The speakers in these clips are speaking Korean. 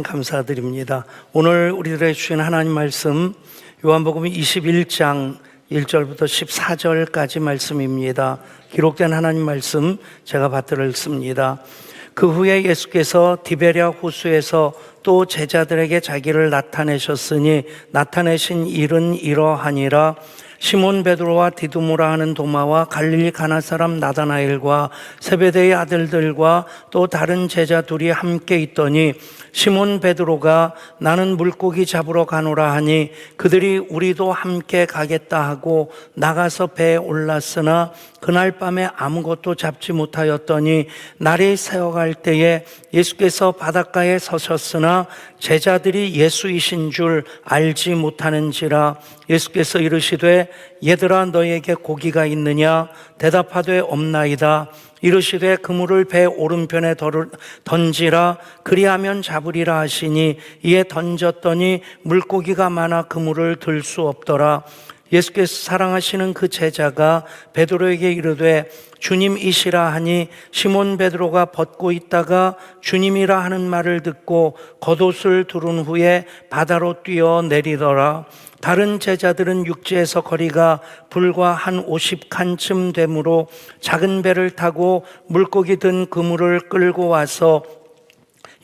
감사드립니다. 오늘 우리들에게 주신 하나님 말씀 요한복음 21장 1절부터 14절까지 말씀입니다. 기록된 하나님 말씀 제가 받들어 읽습니다. 그 후에 예수께서 디베랴 호수에서 또 제자들에게 자기를 나타내셨으니 나타내신 일은 이러하니라. 시몬 베드로와 디두모라 하는 도마와 갈릴리 가나 사람 나다나엘과 세베대의 아들들과 또 다른 제자 둘이 함께 있더니 시몬 베드로가 나는 물고기 잡으러 가노라 하니 그들이 우리도 함께 가겠다 하고 나가서 배에 올랐으나 그날 밤에 아무것도 잡지 못하였더니 날이 새어갈 때에 예수께서 바닷가에 서셨으나 제자들이 예수이신 줄 알지 못하는지라. 예수께서 이르시되 얘들아 너희에게 고기가 있느냐? 대답하되 없나이다. 이르시되 그물을 배 오른편에 던지라. 그리하면 잡으리라 하시니 이에 던졌더니 물고기가 많아 그물을 들 수 없더라. 예수께서 사랑하시는 그 제자가 베드로에게 이르되 주님이시라 하니 시몬 베드로가 벗고 있다가 주님이라 하는 말을 듣고 겉옷을 두른 후에 바다로 뛰어 내리더라. 다른 제자들은 육지에서 거리가 불과 한 50칸쯤 되므로 작은 배를 타고 물고기 든 그물을 끌고 와서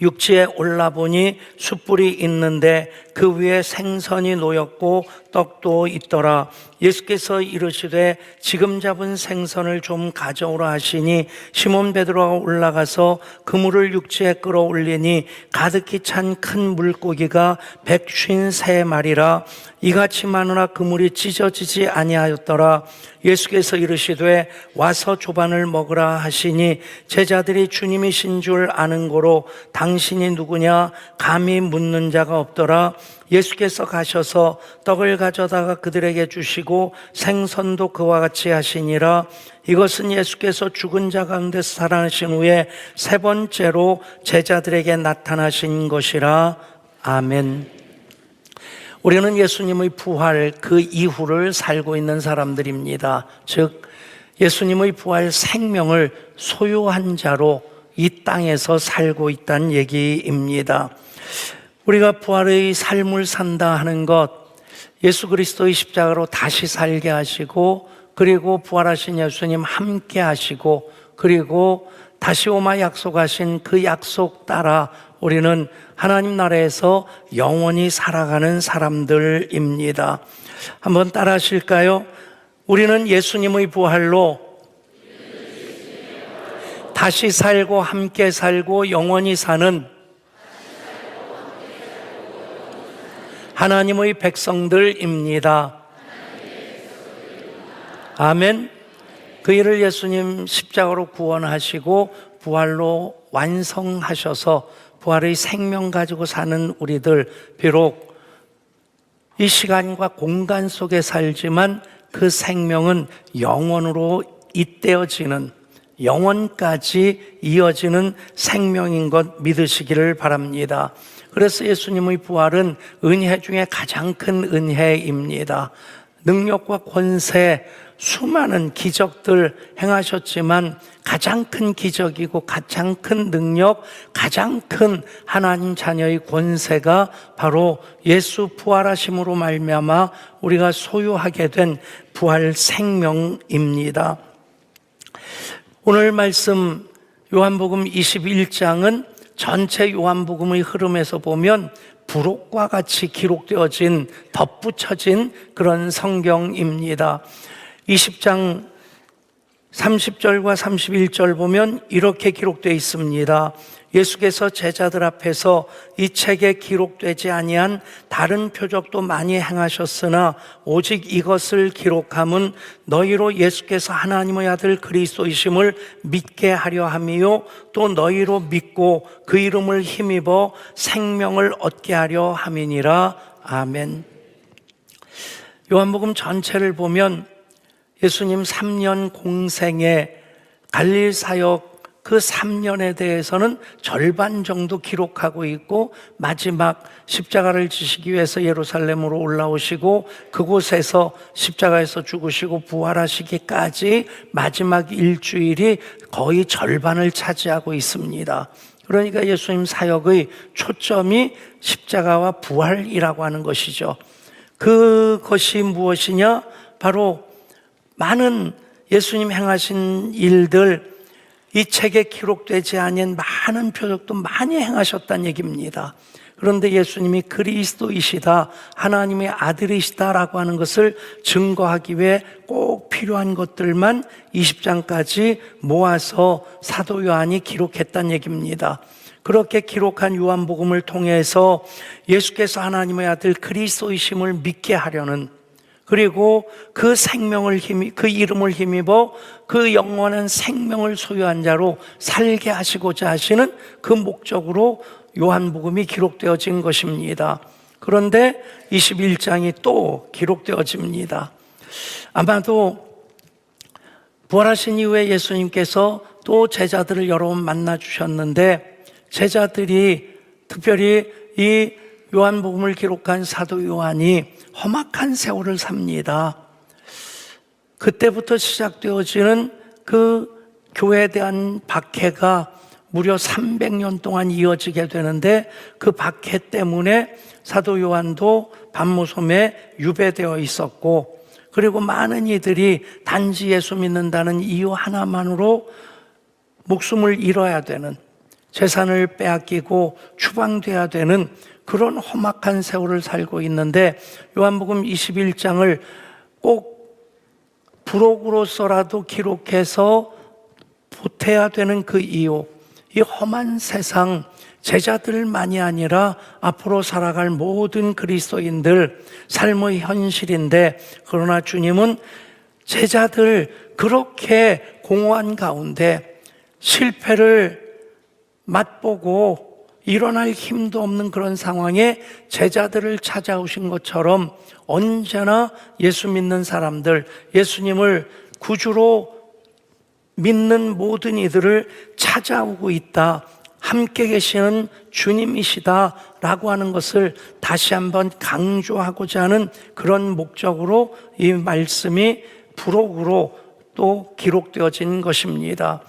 육지에 올라보니 숯불이 있는데 그 위에 생선이 놓였고 떡도 있더라. 예수께서 이르시되 지금 잡은 생선을 좀 가져오라 하시니 시몬 베드로가 올라가서 그물을 육지에 끌어올리니 가득히 찬 큰 물고기가 153마리라. 이같이 많으나 그물이 찢어지지 아니하였더라. 예수께서 이르시되 와서 조반을 먹으라 하시니 제자들이 주님이신 줄 아는 고로 당신이 누구냐 감히 묻는 자가 없더라. 예수께서 가셔서 떡을 가져다가 그들에게 주시고 생선도 그와 같이 하시니라. 이것은 예수께서 죽은 자 가운데서 살아나신 후에 세 번째로 제자들에게 나타나신 것이라. 아멘. 우리는 예수님의 부활 그 이후를 살고 있는 사람들입니다. 즉 예수님의 부활 생명을 소유한 자로 이 땅에서 살고 있다는 얘기입니다. 우리가 부활의 삶을 산다 하는 것, 예수 그리스도의 십자가로 다시 살게 하시고 그리고 부활하신 예수님 함께 하시고 그리고 다시 오마 약속하신 그 약속 따라 우리는 하나님 나라에서 영원히 살아가는 사람들입니다. 한번 따라 하실까요? 우리는 예수님의 부활로 다시 살고 함께 살고 영원히 사는 하나님의 백성들입니다. 아멘. 그 일을 예수님 십자가로 구원하시고 부활로 완성하셔서 부활의 생명 가지고 사는 우리들, 비록 이 시간과 공간 속에 살지만 그 생명은 영원으로 잇대어지는, 영원까지 이어지는 생명인 것 믿으시기를 바랍니다. 그래서 예수님의 부활은 은혜 중에 가장 큰 은혜입니다. 능력과 권세, 수많은 기적들 행하셨지만 가장 큰 기적이고 가장 큰 능력, 가장 큰 하나님 자녀의 권세가 바로 예수 부활하심으로 말미암아 우리가 소유하게 된 부활 생명입니다. 오늘 말씀 요한복음 21장은 전체 요한복음의 흐름에서 보면 부록과 같이 기록되어진, 덧붙여진 그런 성경입니다. 20장 30절과 31절 보면 이렇게 기록되어 있습니다. 예수께서 제자들 앞에서 이 책에 기록되지 아니한 다른 표적도 많이 행하셨으나 오직 이것을 기록함은 너희로 예수께서 하나님의 아들 그리스도이심을 믿게 하려 함이요 또 너희로 믿고 그 이름을 힘입어 생명을 얻게 하려 함이니라. 아멘. 요한복음 전체를 보면 예수님 3년 공생의 갈릴리 사역 그 3년에 대해서는 절반 정도 기록하고 있고 마지막 십자가를 지시기 위해서 예루살렘으로 올라오시고 그곳에서 십자가에서 죽으시고 부활하시기까지 마지막 일주일이 거의 절반을 차지하고 있습니다. 그러니까 예수님 사역의 초점이 십자가와 부활이라고 하는 것이죠. 그것이 무엇이냐? 바로 많은 예수님 행하신 일들, 이 책에 기록되지 않은 많은 표적도 많이 행하셨다는 얘기입니다. 그런데 예수님이 그리스도이시다, 하나님의 아들이시다라고 하는 것을 증거하기 위해 꼭 필요한 것들만 20장까지 모아서 사도 요한이 기록했다는 얘기입니다. 그렇게 기록한 요한복음을 통해서 예수께서 하나님의 아들 그리스도이심을 믿게 하려는, 그리고 그 생명을 그 이름을 힘입어 그 영원한 생명을 소유한 자로 살게 하시고자 하시는 그 목적으로 요한복음이 기록되어진 것입니다. 그런데 21장이 또 기록되어집니다. 아마도 부활하신 이후에 예수님께서 또 제자들을 여러 번 만나 주셨는데, 제자들이 특별히 이 요한복음을 기록한 사도 요한이 험악한 세월을 삽니다. 그때부터 시작되어지는 그 교회에 대한 박해가 무려 300년 동안 이어지게 되는데, 그 박해 때문에 사도 요한도 반모섬에 유배되어 있었고, 그리고 많은 이들이 단지 예수 믿는다는 이유 하나만으로 목숨을 잃어야 되는, 재산을 빼앗기고 추방돼야 되는 그런 험악한 세월을 살고 있는데, 요한복음 21장을 꼭 부록으로서라도 기록해서 보태야 되는 그 이유, 이 험한 세상, 제자들만이 아니라 앞으로 살아갈 모든 그리스도인들 삶의 현실인데, 그러나 주님은 제자들 그렇게 공허한 가운데 실패를 맛보고 일어날 힘도 없는 그런 상황에 제자들을 찾아오신 것처럼 언제나 예수 믿는 사람들, 예수님을 구주로 믿는 모든 이들을 찾아오고 있다, 함께 계시는 주님이시다라고 하는 것을 다시 한번 강조하고자 하는 그런 목적으로 이 말씀이 부록으로 또 기록되어진 것입니다.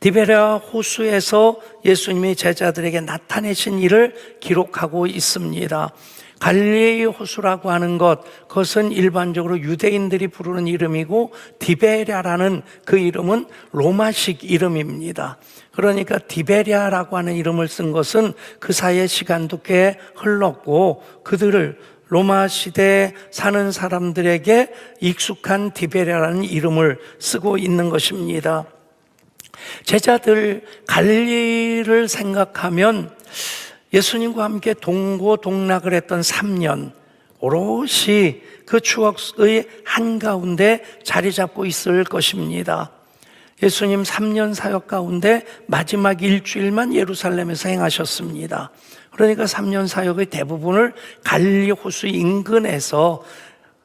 디베랴 호수에서 예수님이 제자들에게 나타내신 일을 기록하고 있습니다. 갈릴리 호수라고 하는 것, 그것은 일반적으로 유대인들이 부르는 이름이고, 디베랴라는 그 이름은 로마식 이름입니다. 그러니까 디베랴라고 하는 이름을 쓴 것은 그 사이에 시간도 꽤 흘렀고, 그들을 로마 시대에 사는 사람들에게 익숙한 디베랴라는 이름을 쓰고 있는 것입니다. 제자들 갈릴리를 생각하면 예수님과 함께 동고동락을 했던 3년, 오롯이 그 추억의 한가운데 자리 잡고 있을 것입니다. 예수님 3년 사역 가운데 마지막 일주일만 예루살렘에서 행하셨습니다. 그러니까 3년 사역의 대부분을 갈릴리 호수 인근에서,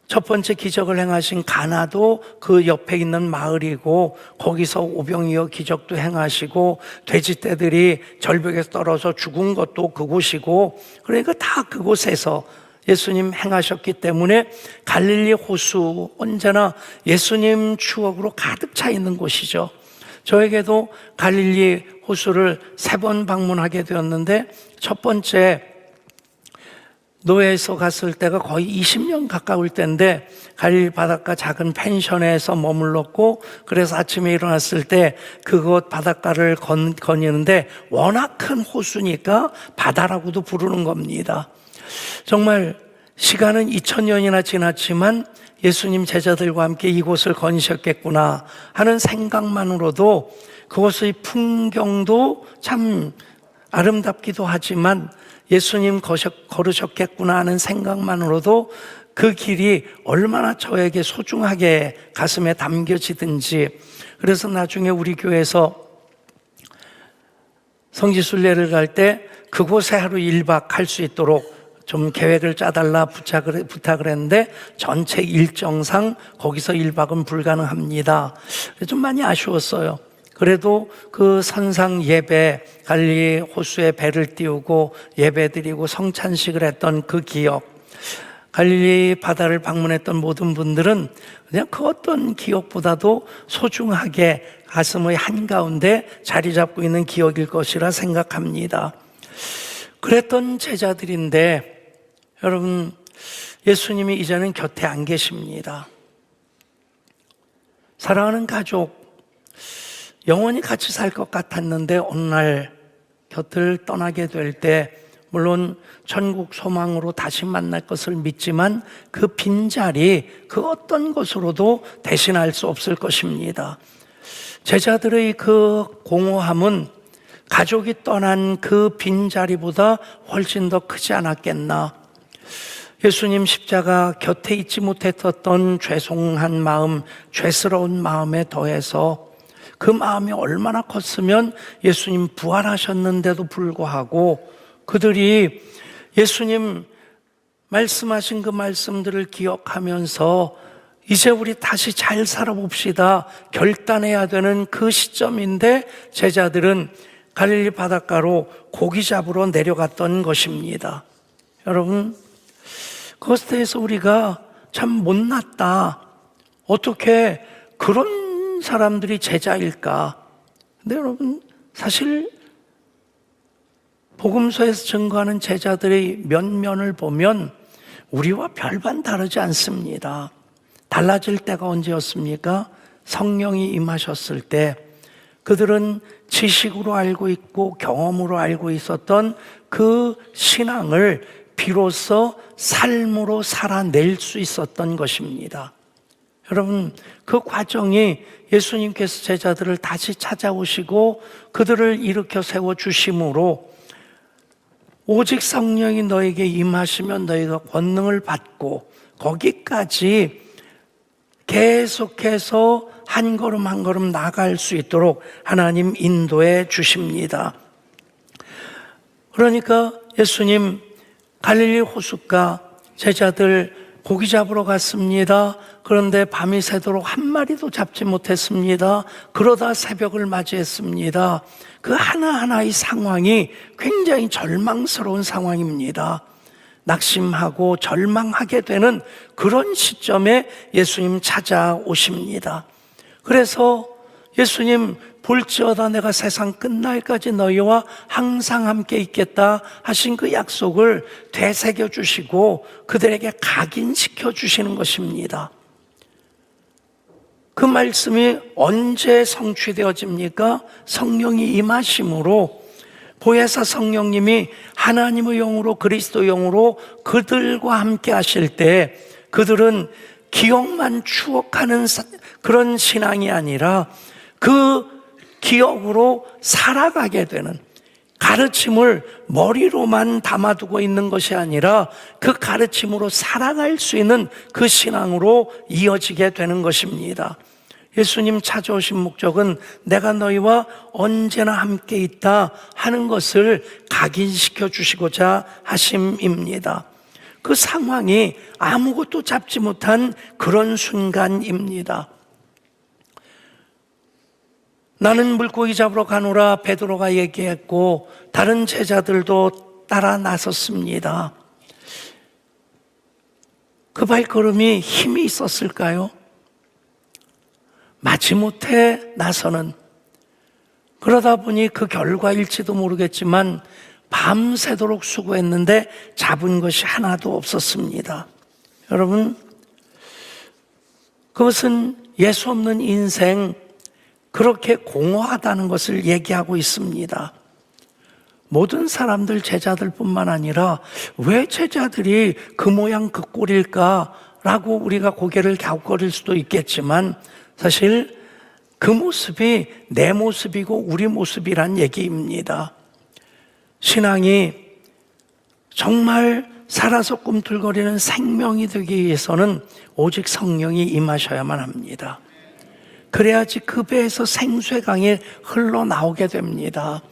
첫 번째 기적을 행하신 가나도 그 옆에 있는 마을이고, 거기서 오병이어 기적도 행하시고, 돼지떼들이 절벽에서 떨어져 죽은 것도 그곳이고, 그러니까 다 그곳에서 예수님 행하셨기 때문에 갈릴리 호수, 언제나 예수님 추억으로 가득 차 있는 곳이죠. 저에게도 갈릴리 호수를 3번 방문하게 되었는데, 첫 번째 노예에서 갔을 때가 거의 20년 가까울 때인데, 갈릴리 바닷가 작은 펜션에서 머물렀고, 그래서 아침에 일어났을 때 그곳 바닷가를 거니는데 워낙 큰 호수니까 바다라고도 부르는 겁니다. 정말 시간은 2000년이나 지났지만 예수님 제자들과 함께 이곳을 거니셨겠구나 하는 생각만으로도, 그곳의 풍경도 참 아름답기도 하지만 예수님 걸으셨겠구나 하는 생각만으로도 그 길이 얼마나 저에게 소중하게 가슴에 담겨지든지. 그래서 나중에 우리 교회에서 성지순례를 갈 때 그곳에 하루 1박 할 수 있도록 좀 계획을 짜달라 부탁을 했는데, 전체 일정상 거기서 1박은 불가능합니다. 좀 많이 아쉬웠어요. 그래도 그 선상 예배, 갈릴리 호수에 배를 띄우고 예배 드리고 성찬식을 했던 그 기억, 갈릴리 바다를 방문했던 모든 분들은 그냥 그 어떤 기억보다도 소중하게 가슴의 한가운데 자리 잡고 있는 기억일 것이라 생각합니다. 그랬던 제자들인데 여러분, 예수님이 이제는 곁에 안 계십니다. 사랑하는 가족, 영원히 같이 살 것 같았는데 어느 날 곁을 떠나게 될 때 물론 천국 소망으로 다시 만날 것을 믿지만 그 빈자리, 그 어떤 것으로도 대신할 수 없을 것입니다. 제자들의 그 공허함은 가족이 떠난 그 빈자리보다 훨씬 더 크지 않았겠나. 예수님 십자가 곁에 있지 못했던 죄송한 마음, 죄스러운 마음에 더해서 그 마음이 얼마나 컸으면 예수님 부활하셨는데도 불구하고 그들이 예수님 말씀하신 그 말씀들을 기억하면서 이제 우리 다시 잘 살아봅시다 결단해야 되는 그 시점인데 제자들은 갈릴리 바닷가로 고기 잡으러 내려갔던 것입니다. 여러분, 그것에 대해서 우리가 참 못났다, 어떻게 그런 사람들이 제자일까? 근데 여러분, 사실 복음서에서 증거하는 제자들의 면면을 보면 우리와 별반 다르지 않습니다. 달라질 때가 언제였습니까? 성령이 임하셨을 때 그들은 지식으로 알고 있고 경험으로 알고 있었던 그 신앙을 비로소 삶으로 살아낼 수 있었던 것입니다. 여러분, 그 과정이 예수님께서 제자들을 다시 찾아오시고 그들을 일으켜 세워주심으로 오직 성령이 너에게 임하시면 너희가 권능을 받고 거기까지 계속해서 한 걸음 한 걸음 나아갈 수 있도록 하나님 인도해 주십니다. 그러니까 예수님 갈릴리 호숫가 제자들 고기 잡으러 갔습니다. 그런데 밤이 새도록 한 마리도 잡지 못했습니다. 그러다 새벽을 맞이했습니다. 그 하나하나의 상황이 굉장히 절망스러운 상황입니다. 낙심하고 절망하게 되는 그런 시점에 예수님 찾아오십니다. 그래서 예수님 볼지어다 내가 세상 끝날까지 너희와 항상 함께 있겠다 하신 그 약속을 되새겨 주시고 그들에게 각인시켜 주시는 것입니다. 그 말씀이 언제 성취되어집니까? 성령이 임하심으로 보혜사 성령님이 하나님의 영으로 그리스도 영으로 그들과 함께 하실 때 그들은 기억만 추억하는 그런 신앙이 아니라 그 기억으로 살아가게 되는, 가르침을 머리로만 담아두고 있는 것이 아니라 그 가르침으로 살아갈 수 있는 그 신앙으로 이어지게 되는 것입니다. 예수님 찾아오신 목적은 내가 너희와 언제나 함께 있다 하는 것을 각인시켜 주시고자 하심입니다. 그 상황이 아무것도 잡지 못한 그런 순간입니다. 나는 물고기 잡으러 가노라 베드로가 얘기했고 다른 제자들도 따라 나섰습니다. 그 발걸음이 힘이 있었을까요? 마지못해 나서는, 그러다 보니 그 결과일지도 모르겠지만 밤새도록 수고했는데 잡은 것이 하나도 없었습니다. 여러분, 그것은 예수 없는 인생, 그렇게 공허하다는 것을 얘기하고 있습니다. 모든 사람들, 제자들뿐만 아니라 왜 제자들이 그 모양 그 꼴일까라고 우리가 고개를 갸웃거릴 수도 있겠지만 사실 그 모습이 내 모습이고 우리 모습이란 얘기입니다. 신앙이 정말 살아서 꿈틀거리는 생명이 되기 위해서는 오직 성령이 임하셔야만 합니다. 그래야지 그 배에서 생수의 강이 흘러나오게 됩니다.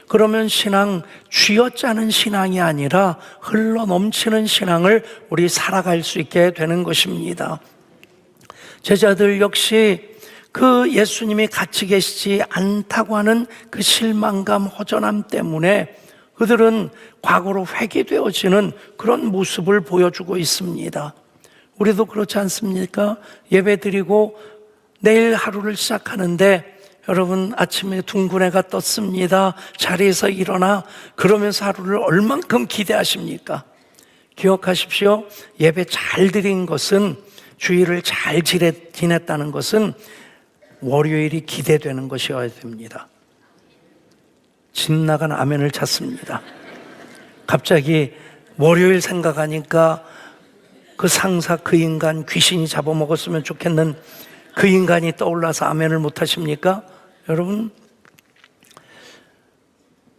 그러면 신앙, 쥐어짜는 신앙이 아니라 흘러넘치는 신앙을 우리 살아갈 수 있게 되는 것입니다. 제자들 역시 그 예수님이 같이 계시지 않다고 하는 그 실망감, 허전함 때문에 그들은 과거로 회귀되어지는 그런 모습을 보여주고 있습니다. 우리도 그렇지 않습니까? 예배 드리고 내일 하루를 시작하는데 여러분 아침에 둥근 해가 떴습니다. 자리에서 일어나 그러면서 하루를 얼만큼 기대하십니까? 기억하십시오. 예배 잘 드린 것은, 주일을 잘 지냈다는 것은 월요일이 기대되는 것이어야 됩니다. 집 나간 아멘을 찾습니다. 갑자기 월요일 생각하니까 그 상사, 그 인간 귀신이 잡아먹었으면 좋겠는 그 인간이 떠올라서 아멘을 못 하십니까? 여러분,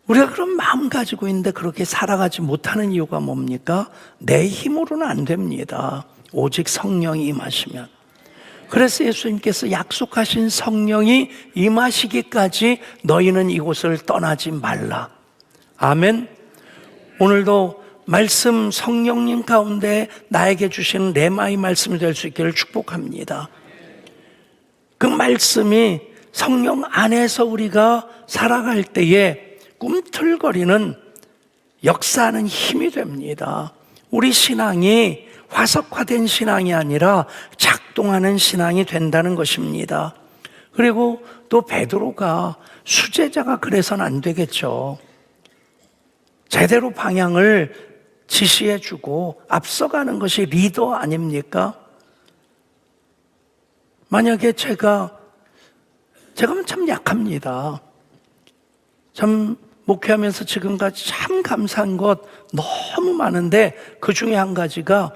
우리가 그런 마음 가지고 있는데 그렇게 살아가지 못하는 이유가 뭡니까? 내 힘으로는 안 됩니다. 오직 성령이 임하시면. 그래서 예수님께서 약속하신 성령이 임하시기까지 너희는 이곳을 떠나지 말라. 아멘. 오늘도 말씀, 성령님 가운데 나에게 주시는 레마의 말씀이 될 수 있기를 축복합니다. 그 말씀이 성령 안에서 우리가 살아갈 때에 꿈틀거리는 역사하는 힘이 됩니다. 우리 신앙이 화석화된 신앙이 아니라 작동하는 신앙이 된다는 것입니다. 그리고 또 베드로가 수제자가 그래서는 안 되겠죠. 제대로 방향을 지시해주고 앞서가는 것이 리더 아닙니까? 만약에 제가 참 약합니다. 참 목회하면서 지금까지 참 감사한 것 너무 많은데 그 중에 한 가지가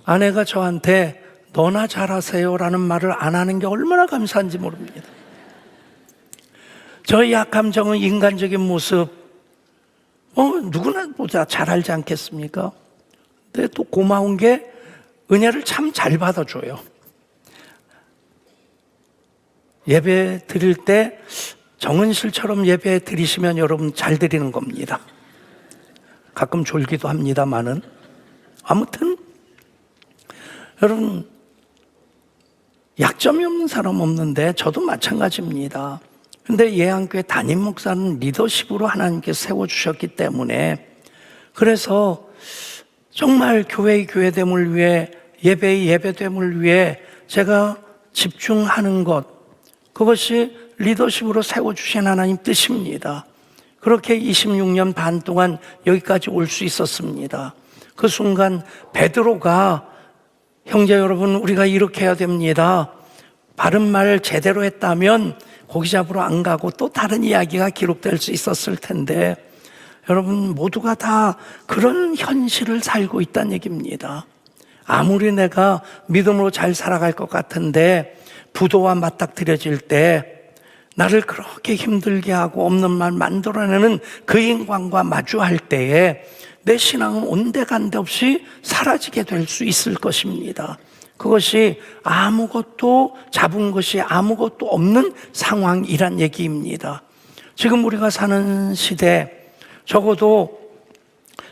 아내가 저한테 너나 잘하세요 라는 말을 안 하는 게 얼마나 감사한지 모릅니다. 저의 약함정은 인간적인 모습 누구나 보자 잘 알지 않겠습니까? 근데 또 고마운 게 은혜를 참 잘 받아줘요. 예배 드릴 때 정은실처럼 예배 드리시면 여러분 잘 드리는 겁니다. 가끔 졸기도 합니다만은. 아무튼 여러분, 약점이 없는 사람 없는데 저도 마찬가지입니다. 근데 예한교회 담임 목사는 리더십으로 하나님께서 세워주셨기 때문에, 그래서 정말 교회의 교회됨을 위해, 예배의 예배됨을 위해 제가 집중하는 것, 그것이 리더십으로 세워주신 하나님 뜻입니다. 그렇게 26년 반 동안 여기까지 올 수 있었습니다. 그 순간 베드로가 형제 여러분, 우리가 이렇게 해야 됩니다. 바른 말 제대로 했다면 고기 잡으러 안 가고 또 다른 이야기가 기록될 수 있었을 텐데, 여러분 모두가 다 그런 현실을 살고 있다는 얘기입니다. 아무리 내가 믿음으로 잘 살아갈 것 같은데 부도와 맞닥뜨려질 때 나를 그렇게 힘들게 하고 없는 말 만들어내는 그 인간과 마주할 때에 내 신앙은 온데간데 없이 사라지게 될 수 있을 것입니다. 그것이 아무것도 잡은 것이 아무것도 없는 상황이란 얘기입니다. 지금 우리가 사는 시대, 적어도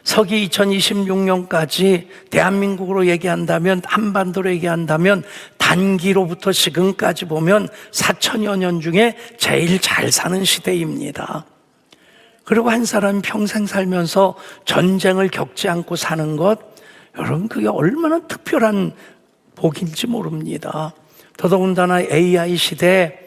서기 2026년까지 대한민국으로 얘기한다면, 한반도로 얘기한다면 단기로부터 지금까지 보면 4천여 년 중에 제일 잘 사는 시대입니다. 그리고 한 사람이 평생 살면서 전쟁을 겪지 않고 사는 것, 여러분 그게 얼마나 특별한 복인지 모릅니다. 더더군다나 AI 시대,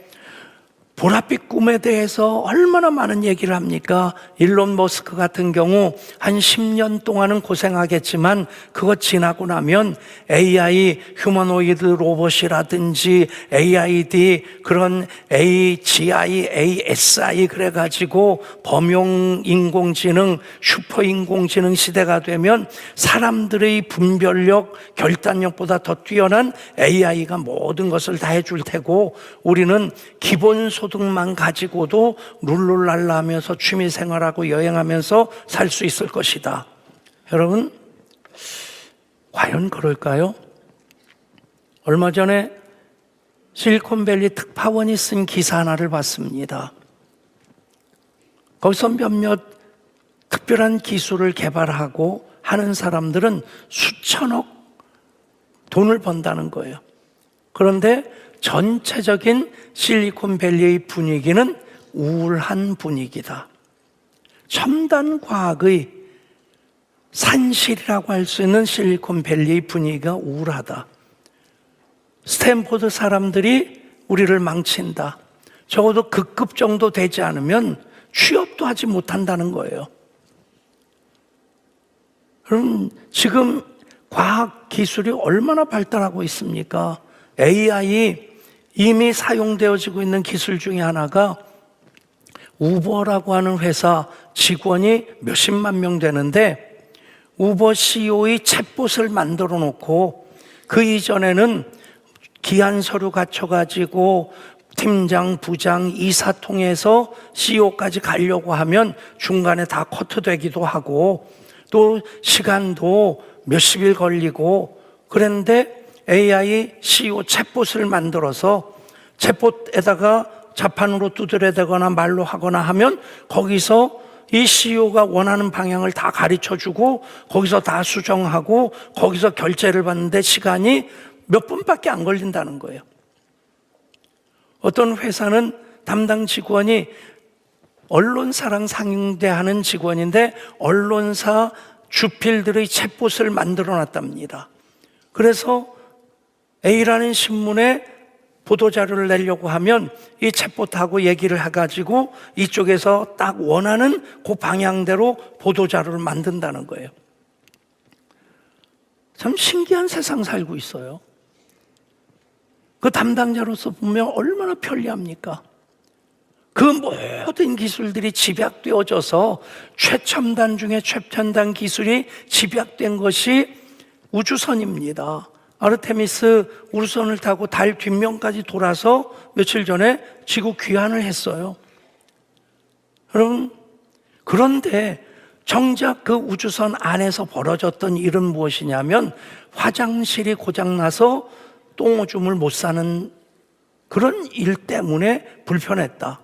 보랏빛 꿈에 대해서 얼마나 많은 얘기를 합니까? 일론 머스크 같은 경우 한 10년 동안은 고생하겠지만 그것 지나고 나면 AI 휴머노이드 로봇이라든지 AID 그런 AGI, ASI 그래가지고 범용 인공지능, 슈퍼 인공지능 시대가 되면 사람들의 분별력, 결단력보다 더 뛰어난 AI가 모든 것을 다 해줄 테고, 우리는 기본 소득만 가지고도 룰루랄라 하면서 취미생활하고 여행하면서 살 수 있을 것이다. 여러분, 과연 그럴까요? 얼마 전에 실리콘밸리 특파원이 쓴 기사 하나를 봤습니다. 거기서 몇몇 특별한 기술을 개발하고 하는 사람들은 수천억 돈을 번다는 거예요. 그런데 전체적인 실리콘밸리의 분위기는 우울한 분위기다. 첨단 과학의 산실이라고 할 수 있는 실리콘밸리의 분위기가 우울하다. 스탠포드 사람들이 우리를 망친다. 적어도 그 급 정도 되지 않으면 취업도 하지 못한다는 거예요. 그럼 지금 과학 기술이 얼마나 발달하고 있습니까? AI 이미 사용되어지고 있는 기술 중에 하나가 우버라고 하는 회사 직원이 몇십만 명 되는데 우버 CEO의 챗봇을 만들어 놓고 그 이전에는 기한 서류 갖춰가지고 팀장, 부장, 이사 통해서 CEO까지 가려고 하면 중간에 다 커트되기도 하고 또 시간도 몇십일 걸리고 그런데 AI CEO 챗봇을 만들어서 챗봇에다가 자판으로 두드려대거나 말로 하거나 하면 거기서 이 CEO가 원하는 방향을 다 가르쳐주고 거기서 다 수정하고 거기서 결제를 받는데 시간이 몇 분밖에 안 걸린다는 거예요. 어떤 회사는 담당 직원이 언론사랑 상대하는 직원인데 언론사 주필들의 챗봇을 만들어 놨답니다. 그래서 A라는 신문에 보도자료를 내려고 하면 이 챗봇하고 얘기를 해가지고 이쪽에서 딱 원하는 그 방향대로 보도자료를 만든다는 거예요. 참 신기한 세상 살고 있어요. 그 담당자로서 보면 얼마나 편리합니까? 그 모든 기술들이 집약되어져서 최첨단 중에 최첨단 기술이 집약된 것이 우주선입니다. 아르테미스 우주선을 타고 달 뒷면까지 돌아서 며칠 전에 지구 귀환을 했어요. 여러분, 그런데 정작 그 우주선 안에서 벌어졌던 일은 무엇이냐면 화장실이 고장나서 똥오줌을 못 싸는 그런 일 때문에 불편했다.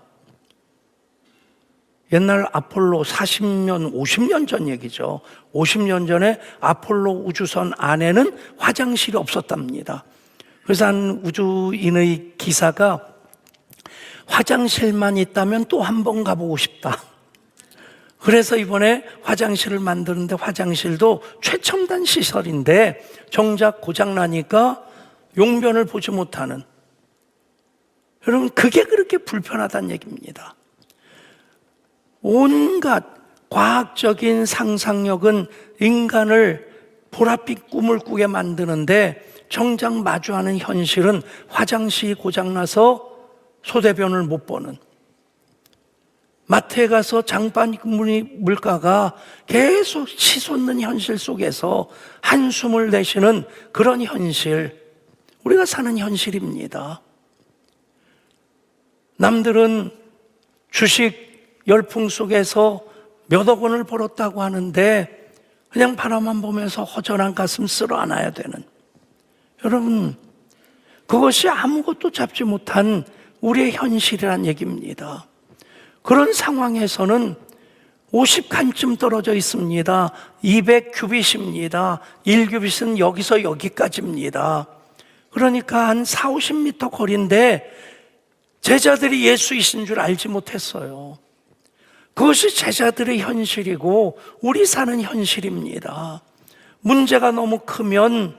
옛날 아폴로 40년, 50년 전 얘기죠. 50년 전에 아폴로 우주선 안에는 화장실이 없었답니다. 그래서 한 우주인의 기사가 화장실만 있다면 또 한 번 가보고 싶다. 그래서 이번에 화장실을 만드는데 화장실도 최첨단 시설인데 정작 고장나니까 용변을 보지 못하는. 여러분, 그게 그렇게 불편하다는 얘기입니다. 온갖 과학적인 상상력은 인간을 보랏빛 꿈을 꾸게 만드는데 정작 마주하는 현실은 화장실이 고장나서 소대변을 못 보는, 마트에 가서 장바구니 물가가 계속 치솟는 현실 속에서 한숨을 내쉬는 그런 현실, 우리가 사는 현실입니다. 남들은 주식 열풍 속에서 몇억 원을 벌었다고 하는데 그냥 바라만 보면서 허전한 가슴 쓸어 안아야 되는, 여러분, 그것이 아무것도 잡지 못한 우리의 현실이란 얘기입니다. 그런 상황에서는 50칸쯤 떨어져 있습니다. 200규빗입니다. 1규빗은 여기서 여기까지입니다. 그러니까 한 4, 50m 거리인데 제자들이 예수이신 줄 알지 못했어요. 그것이 제자들의 현실이고 우리 사는 현실입니다. 문제가 너무 크면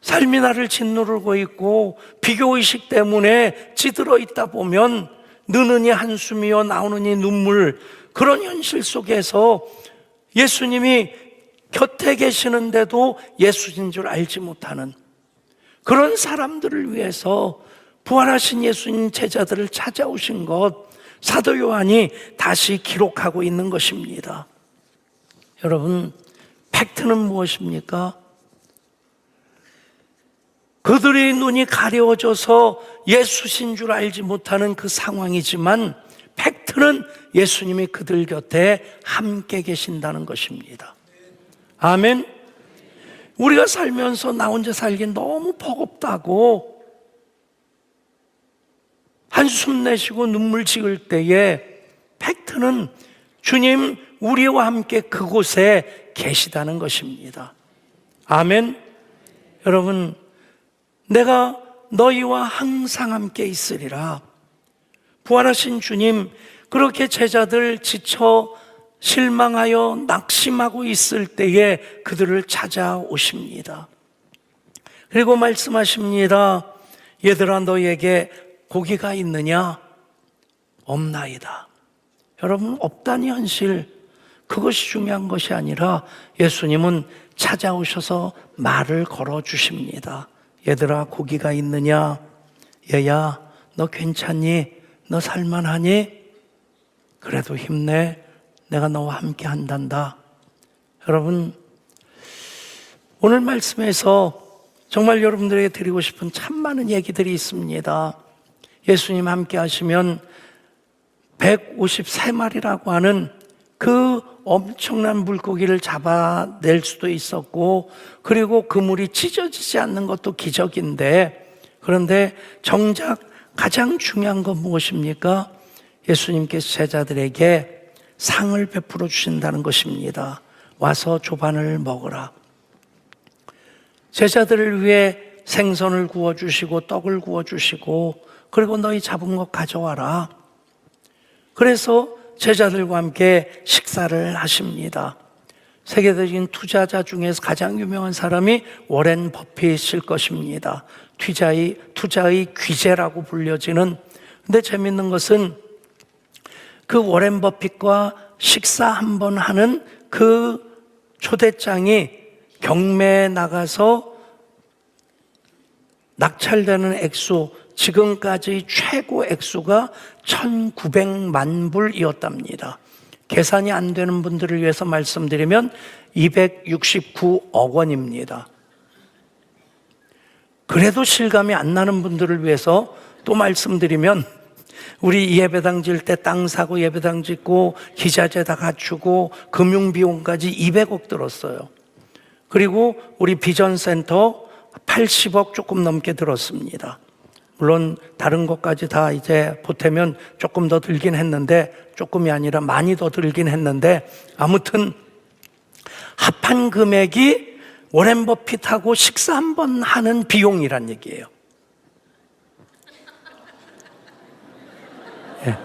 삶이 나를 짓누르고 있고 비교의식 때문에 찌들어 있다 보면 느느니 한숨이요 나오느니 눈물, 그런 현실 속에서 예수님이 곁에 계시는데도 예수인 줄 알지 못하는 그런 사람들을 위해서 부활하신 예수님 제자들을 찾아오신 것, 사도 요한이 다시 기록하고 있는 것입니다. 여러분, 팩트는 무엇입니까? 그들의 눈이 가려워져서 예수신 줄 알지 못하는 그 상황이지만 팩트는 예수님이 그들 곁에 함께 계신다는 것입니다. 아멘. 우리가 살면서 나 혼자 살기 너무 버겁다고 한숨 내쉬고 눈물 지을 때에 팩트는 주님 우리와 함께 그곳에 계시다는 것입니다. 아멘. 여러분, 내가 너희와 항상 함께 있으리라. 부활하신 주님, 그렇게 제자들 지쳐 실망하여 낙심하고 있을 때에 그들을 찾아오십니다. 그리고 말씀하십니다. 얘들아, 너에게 고기가 있느냐? 없나이다. 여러분, 없다는 현실, 그것이 중요한 것이 아니라 예수님은 찾아오셔서 말을 걸어주십니다. 얘들아, 고기가 있느냐? 얘야, 너 괜찮니? 너 살만하니? 그래도 힘내. 내가 너와 함께 한단다. 여러분, 오늘 말씀에서 정말 여러분들에게 드리고 싶은 참 많은 얘기들이 있습니다. 예수님 함께 하시면 153마리라고 하는 그 엄청난 물고기를 잡아낼 수도 있었고, 그리고 그물이 찢어지지 않는 것도 기적인데, 그런데 정작 가장 중요한 건 무엇입니까? 예수님께서 제자들에게 상을 베풀어 주신다는 것입니다. 와서 조반을 먹으라. 제자들을 위해 생선을 구워주시고 떡을 구워주시고, 그리고 너희 잡은 것 가져와라. 그래서 제자들과 함께 식사를 하십니다. 세계적인 투자자 중에서 가장 유명한 사람이 워렌 버핏일 것입니다. 투자의 귀재라고 불려지는. 근데 재밌는 것은 그 워렌 버핏과 식사 한번 하는 그 초대장이 경매에 나가서 낙찰되는 액수, 지금까지 최고 액수가 1,900만 불이었답니다. 계산이 안 되는 분들을 위해서 말씀드리면 269억 원입니다. 그래도 실감이 안 나는 분들을 위해서 또 말씀드리면, 우리 예배당 질 때 땅 사고 예배당 짓고 기자재 다 갖추고 금융비용까지 200억 들었어요. 그리고 우리 비전센터 80억 조금 넘게 들었습니다. 물론 다른 것까지 다 이제 보태면 조금 더 들긴 했는데, 조금이 아니라 많이 더 들긴 했는데, 아무튼 합한 금액이 워렌 버핏하고 식사 한 번 하는 비용이란 얘기예요. 예,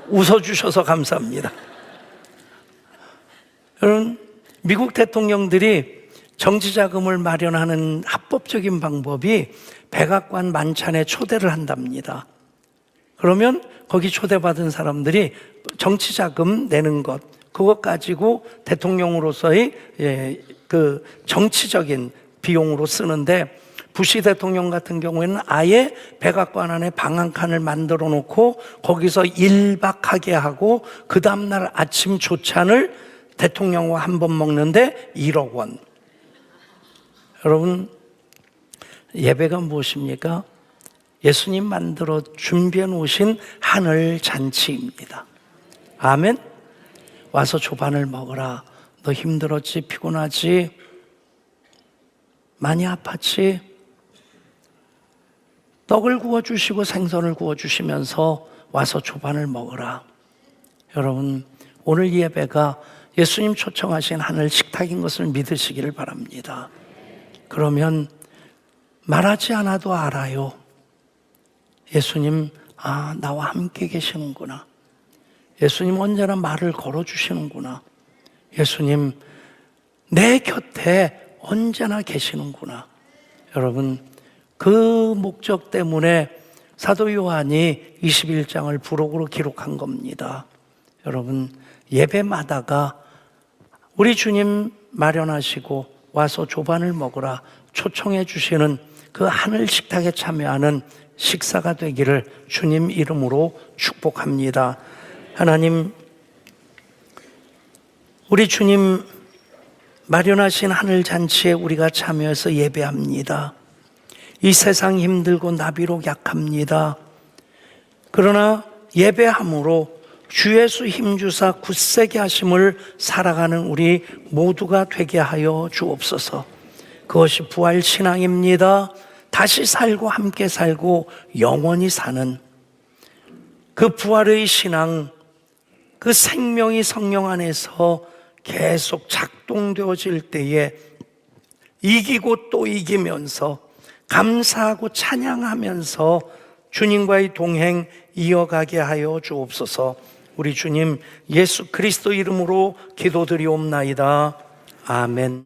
웃어주셔서 감사합니다. 여러분, 미국 대통령들이 정치자금을 마련하는 합법적인 방법이 백악관 만찬에 초대를 한답니다. 그러면 거기 초대받은 사람들이 정치자금 내는 것, 그것 가지고 대통령으로서의 그 정치적인 비용으로 쓰는데, 부시 대통령 같은 경우에는 아예 백악관 안에 방 한 칸을 만들어 놓고 거기서 1박하게 하고 그 다음날 아침 조찬을 대통령과 한 번 먹는데 1억 원. 여러분, 예배가 무엇입니까? 예수님 만들어 준비해 놓으신 하늘 잔치입니다. 아멘. 와서 조반을 먹으라. 너 힘들었지? 피곤하지? 많이 아팠지? 떡을 구워주시고 생선을 구워주시면서 와서 조반을 먹으라. 여러분, 오늘 예배가 예수님 초청하신 하늘 식탁인 것을 믿으시기를 바랍니다. 그러면 말하지 않아도 알아요. 예수님, 나와 함께 계시는구나. 예수님 언제나 말을 걸어주시는구나. 예수님, 내 곁에 언제나 계시는구나. 여러분, 그 목적 때문에 사도 요한이 21장을 부록으로 기록한 겁니다. 여러분, 예배마다가 우리 주님 마련하시고 와서 조반을 먹으라 초청해 주시는 그 하늘 식탁에 참여하는 식사가 되기를 주님 이름으로 축복합니다. 하나님, 우리 주님 마련하신 하늘 잔치에 우리가 참여해서 예배합니다. 이 세상 힘들고 나비로 약합니다. 그러나 예배함으로 주 예수 힘주사 굳세게 하심을 살아가는 우리 모두가 되게 하여 주옵소서. 그것이 부활신앙입니다. 다시 살고 함께 살고 영원히 사는 그 부활의 신앙, 그 생명이 성령 안에서 계속 작동되어질 때에 이기고 또 이기면서 감사하고 찬양하면서 주님과의 동행 이어가게 하여 주옵소서. 우리 주님 예수 그리스도 이름으로 기도드리옵나이다. 아멘.